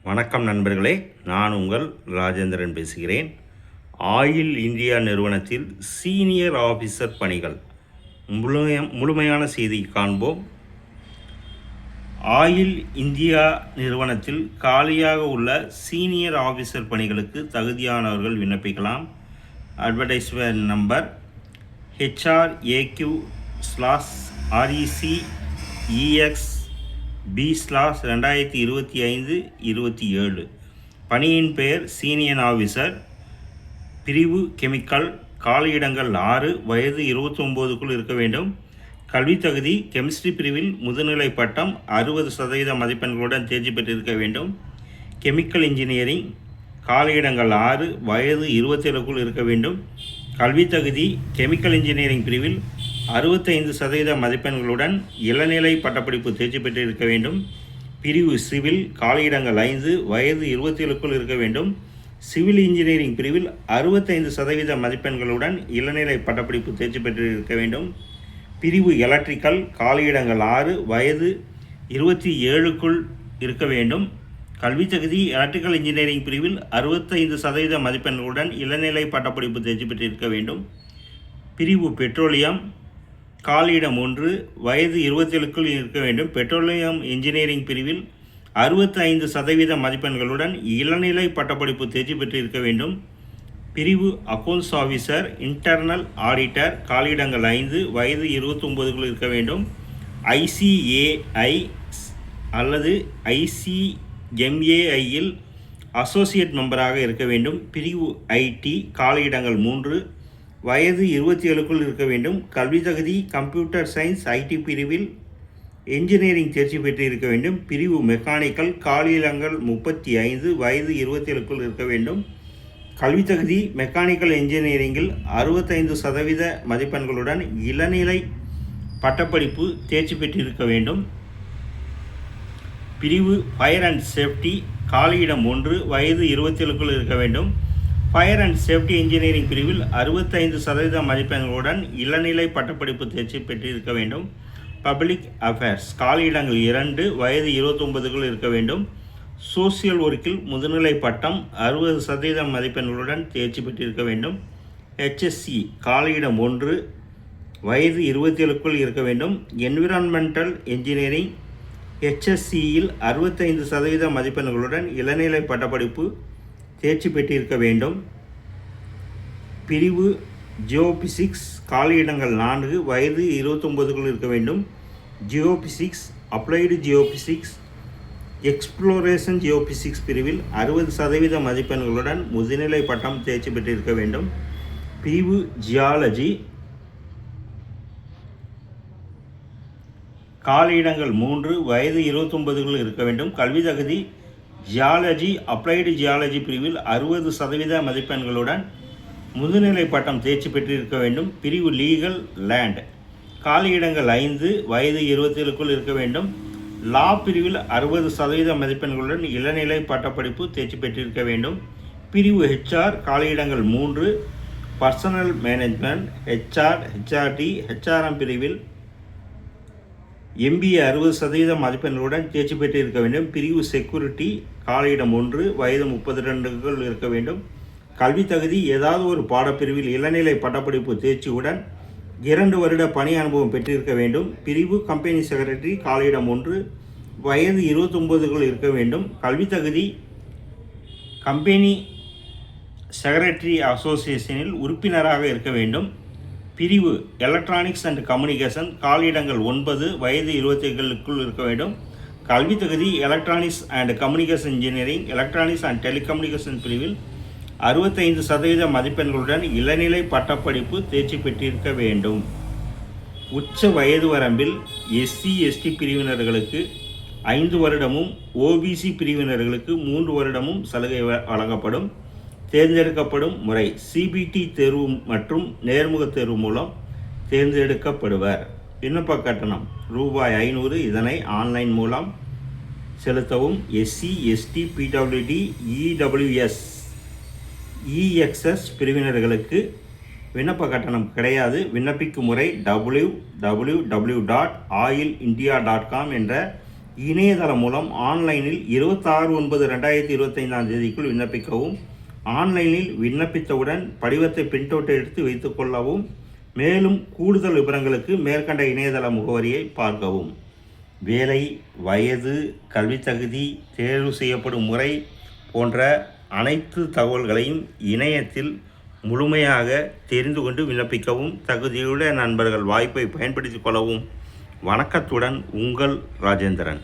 வணக்கம் நண்பர்களே, நான் உங்கள் ராஜேந்திரன் பேசுகிறேன். ஆயில் இந்தியா நிறுவனத்தில் சீனியர் ஆஃபீஸர் பணிகள் முழுமையான செய்தி காண்போம். ஆயில் இந்தியா நிறுவனத்தில் காலியாக உள்ள சீனியர் ஆஃபீஸர் பணிகளுக்கு தகுதியானவர்கள் விண்ணப்பிக்கலாம். Advertisement number HRAQ/RECEX B/2025-27. பணியின் பெயர் சீனியர் ஆஃபீஸர், பிரிவு கெமிக்கல், காலியிடங்கள் 6, வயது 29க்குள் இருக்க வேண்டும். கல்வித் தகுதி கெமிஸ்ட்ரி பிரிவில் முதுநிலை பட்டம் 60% மதிப்பெண்களுடன் தேர்ச்சி பெற்றிருக்க வேண்டும். கெமிக்கல் இன்ஜினியரிங், காலியிடங்கள் 6, வயது 27க்குள் இருக்க வேண்டும். கல்வித் தகுதி கெமிக்கல் இன்ஜினியரிங் பிரிவில் 65% மதிப்பெண்களுடன் இளநிலை பட்டப்படிப்பு தேர்ச்சி பெற்றிருக்க வேண்டும். பிரிவு சிவில், காலியிடங்கள் 5, வயது 27க்குள் இருக்க வேண்டும். சிவில் இன்ஜினியரிங் பிரிவில் 65% மதிப்பெண்களுடன் இளநிலை பட்டப்படிப்பு தேர்ச்சி பெற்றிருக்க வேண்டும். பிரிவு எலக்ட்ரிக்கல், காலியிடங்கள் 6, வயது 27க்குள் இருக்க வேண்டும். கல்வித் தகுதி எலக்ட்ரிக்கல் இன்ஜினியரிங் பிரிவில் 65% மதிப்பெண்களுடன் இளநிலை பட்டப்படிப்பு தேர்ச்சி பெற்றிருக்க வேண்டும். பிரிவு பெட்ரோலியம், காலியிடம் 1, வயது 27க்குள் இருக்க வேண்டும். பெட்ரோலியம் இன்ஜினியரிங் பிரிவில் 65% மதிப்பெண்களுடன் இளநிலை பட்டப்படிப்பு தேர்ச்சி பெற்றிருக்க வேண்டும். பிரிவு அக்கவுண்ட்ஸ் ஆஃபீஸர், இன்டர்னல் ஆடிட்டர், காலியிடங்கள் 5, வயது 29க்குள் இருக்க வேண்டும். ICAI அல்லது ICMAIயில் அசோசியேட் மெம்பராக இருக்க வேண்டும். பிரிவு IT, காலியிடங்கள் 3, வயது 27க்குள் இருக்க வேண்டும். கல்வித் தகுதி கம்ப்யூட்டர் சயின்ஸ் IT பிரிவில் என்ஜினியரிங் தேர்ச்சி பெற்று இருக்க வேண்டும். பிரிவு மெக்கானிக்கல், காலியிடங்கள் 35, வயது 27க்குள் இருக்க வேண்டும். கல்வித் தகுதி மெக்கானிக்கல் என்ஜினியரிங்கில் 65% மதிப்பெண்களுடன் இளநிலை பட்டப்படிப்பு தேர்ச்சி பெற்றிருக்க வேண்டும். பிரிவு ஃபயர் அண்ட் சேஃப்டி, காலியிடம் 1, வயது 27க்குள் இருக்க வேண்டும். ஃபயர் அண்ட் சேஃப்டி இன்ஜினியரிங் பிரிவில் 65% மதிப்பெண்களுடன் இளநிலை பட்டப்படிப்பு தேர்ச்சி பெற்றிருக்க வேண்டும். பப்ளிக் அஃபேர்ஸ், காலியிடங்கள் 2, வயது 29க்குள் இருக்க வேண்டும். சோசியல் ஒர்க்கில் முதுநிலை பட்டம் 60% மதிப்பெண்களுடன் தேர்ச்சி பெற்றிருக்க வேண்டும். HSC, காலியிடம் 1, வயது 27க்குள் இருக்க வேண்டும். என்விரான்மெண்டல் இன்ஜினியரிங் HSCயில் 65% மதிப்பெண்களுடன் இளநிலை பட்டப்படிப்பு தேர்ச்சி பெற்றிருக்க வேண்டும். பிரிவு ஜியோபிசிக்ஸ், காலியிடங்கள் 4, வயது 29க்குள் இருக்க வேண்டும். Geophysics, applied geophysics, exploration geophysics பிரிவில் 60% மதிப்பெண்களுடன் முதுநிலை பட்டம் தேர்ச்சி பெற்றிருக்க வேண்டும். பிரிவு ஜியாலஜி, காலியிடங்கள் 3, வயது 29க்குள் இருக்க வேண்டும். கல்வி தகுதி ஜியாலஜி, அப்ளைடு ஜியாலஜி பிரிவில் 60% மதிப்பெண்களுடன் முதுநிலை பட்டம் தேர்ச்சி பெற்றிருக்க வேண்டும். பிரிவு லீகல் லேண்ட், காலியிடங்கள் 5, வயது 27க்குள் இருக்க வேண்டும். லா பிரிவில் 60% மதிப்பெண்களுடன் இளநிலை பட்டப்படிப்பு தேர்ச்சி பெற்றிருக்க வேண்டும். பிரிவு HR, காலியிடங்கள் 3, personal management, HR, HRD, HRM பிரிவில் MBA 60% மதிப்பெண்களுடன் தேர்ச்சி பெற்றிருக்க வேண்டும். பிரிவு செக்யூரிட்டி, காலியிடம் 1, வயது 32க்குள் இருக்க வேண்டும். கல்வி தகுதி ஏதாவது ஒரு பாடப்பிரிவில் இளநிலை பட்டப்படிப்பு தேர்ச்சியுடன் 2 வருட பணி அனுபவம் பெற்றிருக்க வேண்டும். பிரிவு கம்பெனி செக்ரட்டரி, காலியிடம் 1, வயது 29க்குள் இருக்க வேண்டும். கல்வி தகுதி கம்பெனி செக்ரட்டரி அசோசியேஷனில் உறுப்பினராக இருக்க வேண்டும். பிரிவு எலக்ட்ரானிக்ஸ் அண்ட் கம்யூனிகேஷன், காலியிடங்கள் 9, வயது 27க்குள் இருக்க வேண்டும். கல்வி தகுதி electronics and communication engineering, electronics and telecommunication பிரிவில் 65% மதிப்பெண்களுடன் இளநிலை பட்டப்படிப்பு தேர்ச்சி பெற்றிருக்க வேண்டும். உச்ச வயது வரம்பில் SC ST பிரிவினர்களுக்கு 5 வருடமும் OBC பிரிவினர்களுக்கு 3 வருடமும் சலுகை வழங்கப்படும். தேர்ந்தெடுக்கப்படும் முறை CBT தேர்வு மற்றும் நேர்முக தேர்வு மூலம் தேர்ந்தெடுக்கப்படுவர். விண்ணப்ப கட்டணம் ₹500. இதனை ஆன்லைன் மூலம் செலுத்தவும். SC ST PWD EWS EXS பிரிவினர்களுக்கு விண்ணப்ப கட்டணம் கிடையாது. விண்ணப்பிக்கும் முறை www.oilindia.com என்ற இணையதளம் மூலம் ஆன்லைனில் 26/9/2025 விண்ணப்பிக்கவும். ஆன்லைனில் விண்ணப்பித்தவுடன் படிவத்தை பிரிண்ட் அவுட் எடுத்து வைத்துக் கொள்ளவும். மேலும் கூடுதல் விவரங்களுக்கு மேற்கண்ட இணையதள முகவரியை பார்க்கவும். வேலை, வயது, கல்வித் தகுதி, தேர்வு செய்யப்படும் முறை போன்ற அனைத்து தகவல்களையும் இணையத்தில் முழுமையாக தெரிந்து கொண்டு விண்ணப்பிக்கவும். தகுதியுள்ள நண்பர்கள் வாய்ப்பை பயன்படுத்திக் கொள்ளவும். வணக்கத்துடன் உங்கள் ராஜேந்திரன்.